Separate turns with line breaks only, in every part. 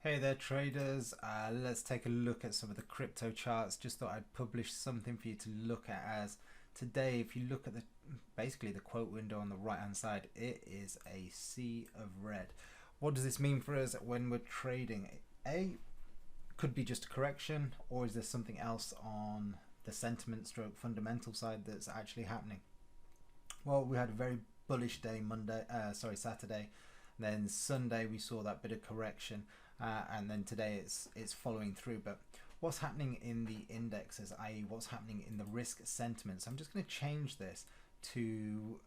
Hey there traders, let's take a look at some of the crypto charts. Just thought I'd publish something for you to look at, as today if you look at basically the quote window on the right hand side, it is a sea of red. What does this mean for us when we're trading? Could be just a correction, or is there something else on the sentiment stroke fundamental side that's actually happening? Well, we had a very bullish day Saturday. Then Sunday we saw that bit of correction, and then today it's following through. But what's happening in the indexes, i.e. what's happening in the risk sentiment? So I'm just going to change this to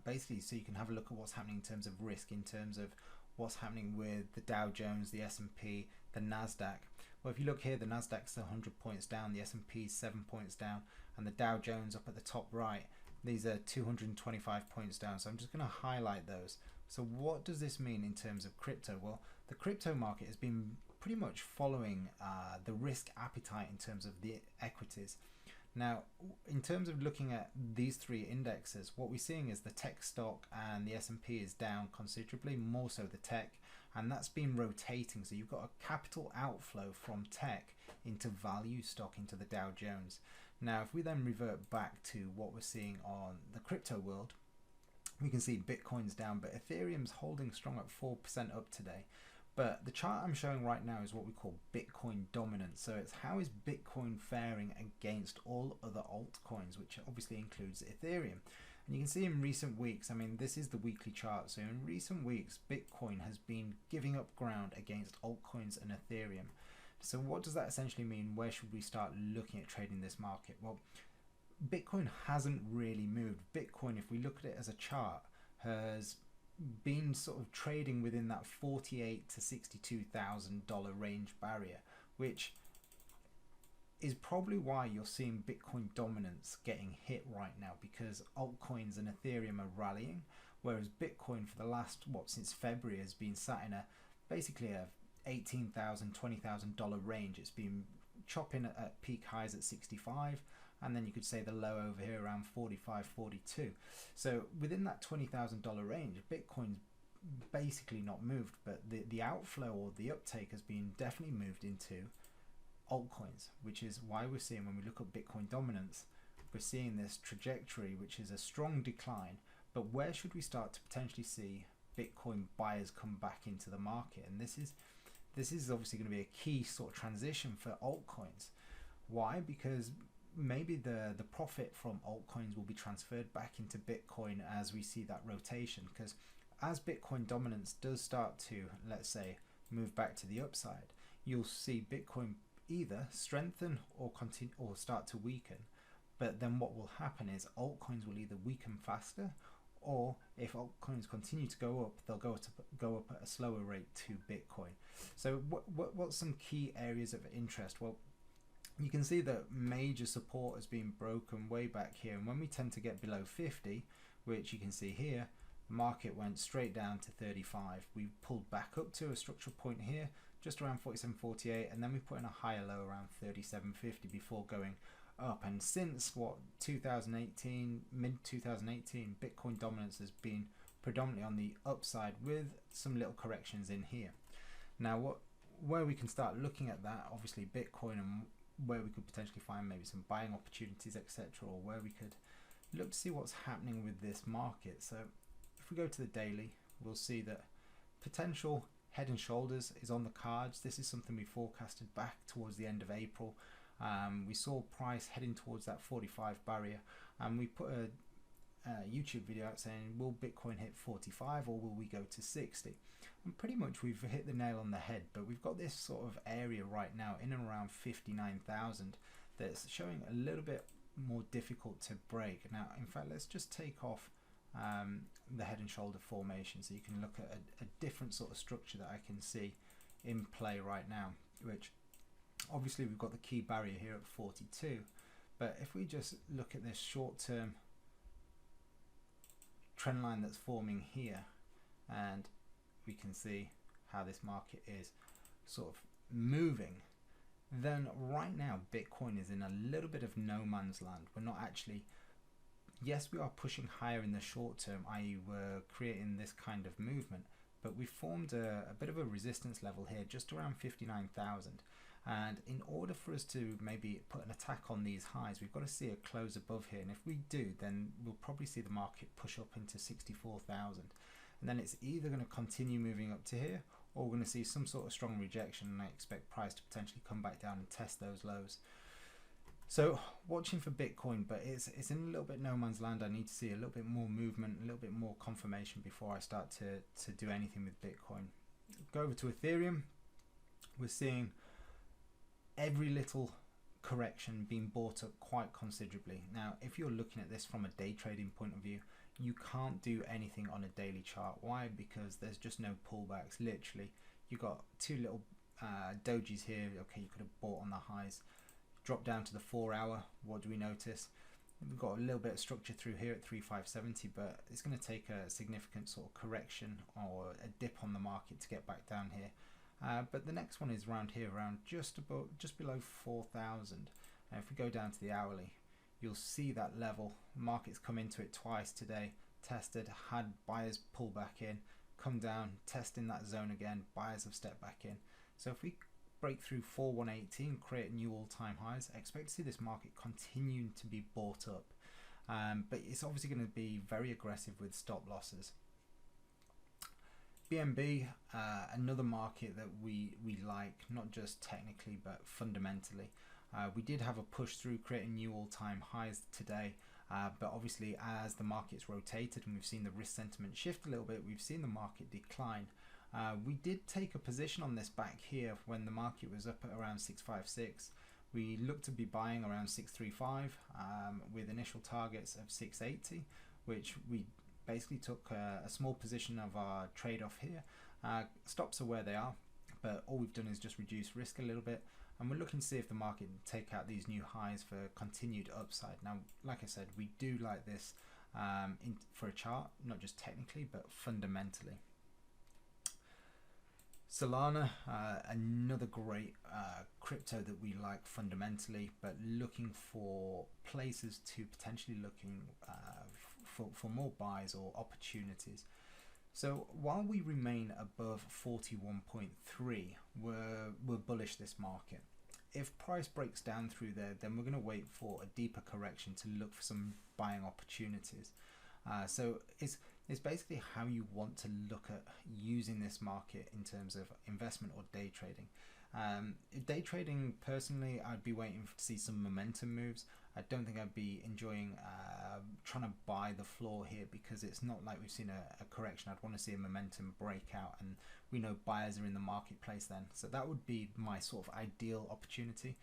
basically so you can have a look at what's happening in terms of risk, in terms of what's happening with the Dow Jones, the S&P, the Nasdaq. Well, if you look here, the Nasdaq's 100 points down, the S&P 7 points down, and the Dow Jones up at the top right, these are 225 points down. So I'm just going to highlight those. So what does this mean in terms of crypto? Well, the crypto market has been pretty much following the risk appetite in terms of the equities. Now, in terms of looking at these three indexes, what we're seeing is the tech stock and the S&P is down considerably, more so the tech, and that's been rotating. So you've got a capital outflow from tech into value stock, into the Dow Jones. Now, if we then revert back to what we're seeing on the crypto world, we can see Bitcoin's down, but Ethereum's holding strong at 4% up today. But the chart I'm showing right now is what we call Bitcoin dominance. So it's how is Bitcoin faring against all other altcoins, which obviously includes Ethereum. And you can see in recent weeks, I mean, this is the weekly chart. So in recent weeks, Bitcoin has been giving up ground against altcoins and Ethereum. So what does that essentially mean? Where should we start looking at trading this market? Well, Bitcoin hasn't really moved. Bitcoin, if we look at it as a chart, has been sort of trading within that $48,000 to $62,000 range barrier, which is probably why you're seeing Bitcoin dominance getting hit right now, because altcoins and Ethereum are rallying, whereas Bitcoin for the last, since February, has been sat in basically a $18,000, $20,000 range. It's been chopping at peak highs at 65, and then you could say the low over here around 45, 42. So within that $20,000 range, Bitcoin's basically not moved, but the outflow or the uptake has been definitely moved into altcoins, which is why we're seeing, when we look at Bitcoin dominance, we're seeing this trajectory, which is a strong decline. But where should we start to potentially see Bitcoin buyers come back into the market? And this is obviously going to be a key sort of transition for altcoins. Why? Because maybe the profit from altcoins will be transferred back into Bitcoin as we see that rotation, because as Bitcoin dominance does start to, let's say, move back to the upside, you'll see Bitcoin either strengthen or continue or start to weaken. But then what will happen is altcoins will either weaken faster, or if altcoins continue to go up, they'll go up at a slower rate to Bitcoin. So what's some key areas of interest? Well, you can see that major support has been broken way back here, and when we tend to get below 50, which you can see here, the market went straight down to 35. We pulled back up to a structural point here just around 47.48, and then we put in a higher low around 37.50 before going up. And since 2018, mid 2018, Bitcoin dominance has been predominantly on the upside with some little corrections in here. Now where we can start looking at that, obviously Bitcoin, and where we could potentially find maybe some buying opportunities, etc., or where we could look to see what's happening with this market. So if we go to the daily, we'll see that potential head and shoulders is on the cards. This is something we forecasted back towards the end of April. We saw price heading towards that 45 barrier, and we put a YouTube video out saying, will Bitcoin hit 45 or will we go to 60? And pretty much we've hit the nail on the head, but we've got this sort of area right now in and around 59,000 that's showing a little bit more difficult to break. Now, in fact, let's just take off the head and shoulder formation so you can look at a different sort of structure that I can see in play right now, which obviously we've got the key barrier here at 42. But if we just look at this short-term trend line that's forming here, and we can see how this market is sort of moving, then right now Bitcoin is in a little bit of no man's land. We're not actually, yes, we are pushing higher in the short term, i.e. we're creating this kind of movement, but we formed a bit of a resistance level here, just around 59,000. And in order for us to maybe put an attack on these highs, we've got to see a close above here. And if we do, then we'll probably see the market push up into 64,000. And then it's either going to continue moving up to here, or we're going to see some sort of strong rejection, and I expect price to potentially come back down and test those lows. So watching for Bitcoin, but it's in a little bit no man's land. I need to see a little bit more movement, a little bit more confirmation before I start to do anything with Bitcoin. Go over to Ethereum. We're seeing every little correction being bought up quite considerably. Now, if you're looking at this from a day trading point of view, you can't do anything on a daily chart. Why? Because there's just no pullbacks. Literally, you got two little dojis here. Okay, you could have bought on the highs. Drop down to the 4 hour. What do we notice? We've got a little bit of structure through here at 3,570, but it's going to take a significant sort of correction or a dip on the market to get back down here. But the next one is around here, around just below 4,000. And if we go down to the hourly, you'll see that level. Market's come into it twice today, tested, had buyers pull back in, come down, testing that zone again, buyers have stepped back in. So if we break through 4,118, create new all-time highs, I expect to see this market continuing to be bought up. But it's obviously going to be very aggressive with stop losses. BNB, another market that we like, not just technically but fundamentally. We did have a push through, creating new all-time highs today, but obviously as the market's rotated and we've seen the risk sentiment shift a little bit, we've seen the market decline. We did take a position on this back here when the market was up at around 656. We looked to be buying around 635 with initial targets of 680, which we basically took a small position of our trade-off here. Stops are where they are, but all we've done is just reduce risk a little bit, and we're looking to see if the market can take out these new highs for continued upside. Now, like I said, we do like this for a chart, not just technically, but fundamentally. Solana, another great crypto that we like fundamentally, but looking for places to potentially looking for more buys or opportunities. So while we remain above 41.3, we're bullish this market. If price breaks down through there, then we're going to wait for a deeper correction to look for some buying opportunities. So it's basically how you want to look at using this market in terms of investment or day trading. Day trading, personally, I'd be waiting to see some momentum moves. I don't think I'd be enjoying trying to buy the floor here, because it's not like we've seen a correction. I'd want to see a momentum breakout, and we know buyers are in the marketplace then. So that would be my sort of ideal opportunity.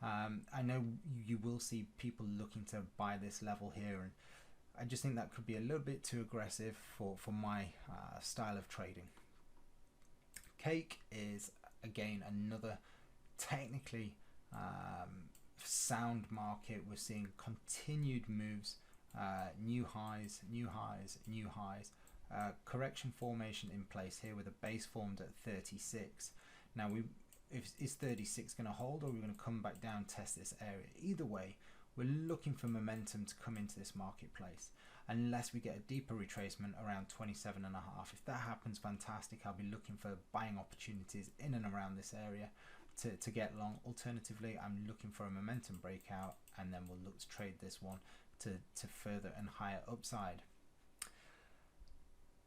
I know you will see people looking to buy this level here, and I just think that could be a little bit too aggressive for my style of trading. Cake is, again, another technically sound market. We're seeing continued moves, new highs, new highs, new highs. Correction formation in place here with a base formed at 36. Now, is 36 going to hold, or are we going to come back down, test this area? Either way, we're looking for momentum to come into this marketplace, unless we get a deeper retracement around 27.5. If that happens, fantastic. I'll be looking for buying opportunities in and around this area to get long. Alternatively, I'm looking for a momentum breakout, and then we'll look to trade this one to further and higher upside.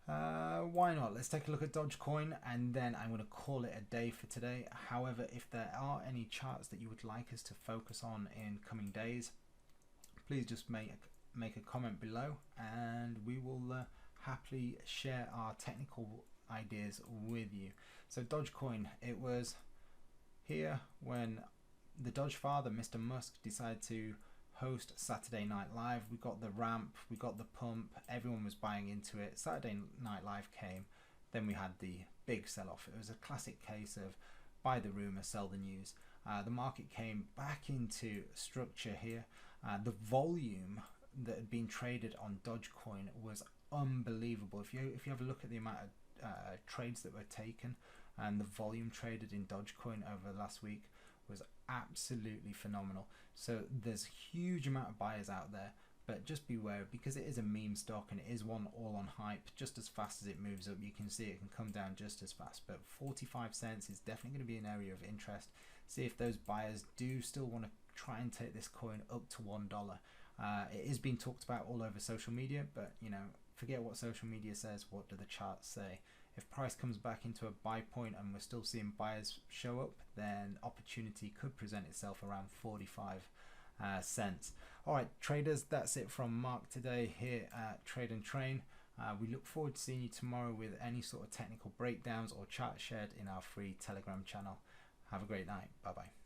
Why not? Let's take a look at Dogecoin, and then I'm going to call it a day for today. However, if there are any charts that you would like us to focus on in coming days, please just make a comment below, and we will happily share our technical ideas with you. So Dogecoin, it was here when the Doge father, Mr. Musk, decided to host Saturday Night Live. We got the ramp, we got the pump, everyone was buying into it. Saturday Night Live came, then we had the big sell-off. It was a classic case of buy the rumor, sell the news. The market came back into structure here. The volume that had been traded on Dogecoin was unbelievable. If you have a look at the amount of trades that were taken and the volume traded in Dogecoin over the last week, was absolutely phenomenal. So there's a huge amount of buyers out there, but just beware, because it is a meme stock and it is one all on hype. Just as fast as it moves up, you can see it can come down just as fast, but 45 cents is definitely going to be an area of interest. See if those buyers do still want to try and take this coin up to $1. It is being talked about all over social media, but you know, forget what social media says. What do the charts say? If price comes back into a buy point and we're still seeing buyers show up, then opportunity could present itself around 45 cents. All right, traders, that's it from Mark today here at Trade and Train. We look forward to seeing you tomorrow with any sort of technical breakdowns or charts shared in our free Telegram channel. Have a great night. Bye bye.